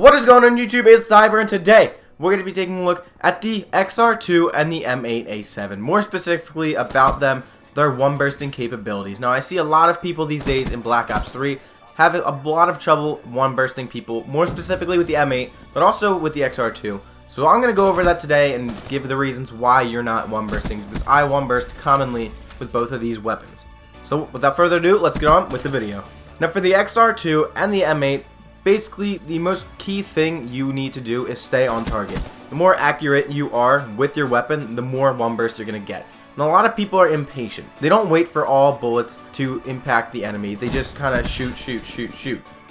What is going on YouTube? It's Diver, and today we're going to be taking a look at the XR2 and the M8A7. More specifically about them, their one-bursting capabilities. Now I see a lot of people these days in Black Ops 3 have a lot of trouble one-bursting people, more specifically with the M8, but also with the XR2. So I'm going to go over that today and give the reasons why you're not one-bursting, because I one-burst commonly with both of these weapons. So without further ado, let's get on with the video. Now for the XR2 and the M8, basically the most key thing you need to do is stay on target. The more accurate you are with your weapon, the more one burst you're going to get. And a lot of people are impatient. They don't wait for all bullets to impact the enemy. They just kind of shoot.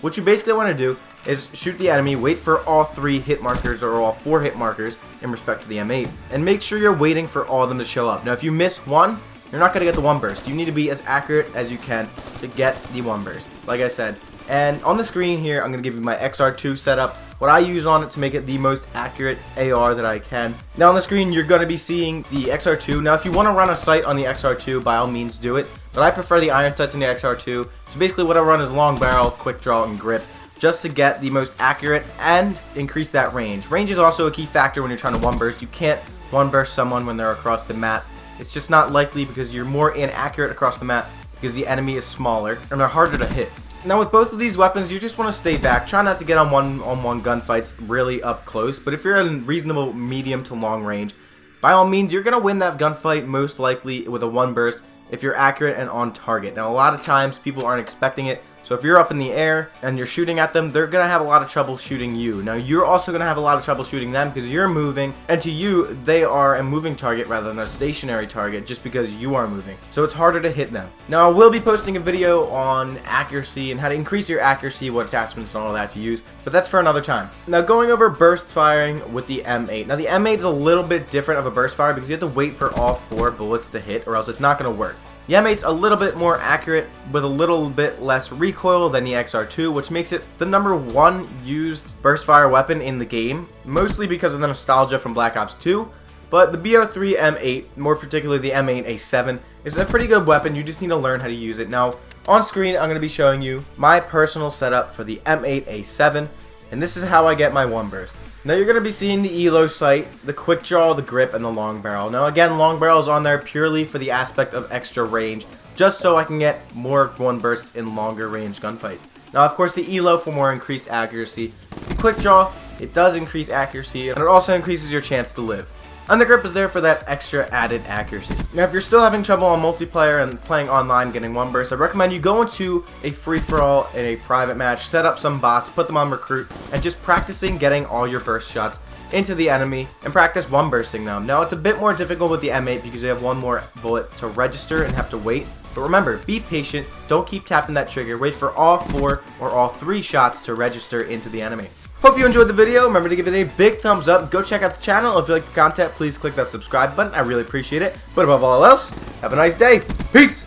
What you basically want to do is shoot the enemy, wait for all 3 hit markers or all 4 hit markers in respect to the M8, and make sure you're waiting for all of them to show up. Now if you miss one, you're not going to get the one burst. You need to be as accurate as you can to get the one burst, like I said. And on the screen here, I'm going to give you my XR2 setup, what I use on it to make it the most accurate AR that I can. Now on the screen, you're going to be seeing the XR2. Now if you want to run a sight on the XR2, by all means do it. But I prefer the iron sights in the XR2. So basically what I run is long barrel, quick draw, and grip, just to get the most accurate and increase that range. Range is also a key factor when you're trying to one burst. You can't one burst someone when they're across the map. It's just not likely because you're more inaccurate across the map because the enemy is smaller and they're harder to hit. Now with both of these weapons, you just want to stay back. Try not to get on one-on-one gunfights really up close, but if you're in reasonable medium to long range, by all means you're going to win that gunfight most likely with a one burst if you're accurate and on target. Now a lot of times people aren't expecting it, so if you're up in the air and you're shooting at them, they're going to have a lot of trouble shooting you. Now you're also going to have a lot of trouble shooting them because you're moving, and to you they are a moving target rather than a stationary target just because you are moving. So it's harder to hit them. Now I will be posting a video on accuracy and how to increase your accuracy, what attachments and all that to use, but that's for another time. Now going over burst firing with the M8. Now the M8 is a little bit different of a burst fire because you have to wait for all 4 bullets to hit or else it's not going to work. The M8's a little bit more accurate with a little bit less recoil than the XR2, which makes it the #1 used burst fire weapon in the game, mostly because of the nostalgia from Black Ops 2. But the BO3 M8, more particularly the M8A7, is a pretty good weapon. You just need to learn how to use it. Now, on screen, I'm going to be showing you my personal setup for the M8A7. And this is how I get my one bursts. Now you're going to be seeing the ELO sight, the quick draw, the grip, and the long barrel. Now again, long barrel is on there purely for the aspect of extra range, just so I can get more one bursts in longer range gunfights. Now of course the ELO for more increased accuracy. The quick draw, it does increase accuracy, and it also increases your chance to live. And the grip is there for that extra added accuracy. Now if you're still having trouble on multiplayer and playing online getting one burst, I recommend you go into a free-for-all in a private match, set up some bots, put them on recruit, and just practicing getting all your burst shots into the enemy and practice one bursting them. Now it's a bit more difficult with the M8 because you have one more bullet to register and have to wait. But remember, be patient, don't keep tapping that trigger, wait for all 4 or all 3 shots to register into the enemy. Hope you enjoyed the video. Remember to give it a big thumbs up. Go check out the channel. If you like the content, please click that subscribe button. I really appreciate it. But above all else, have a nice day. Peace!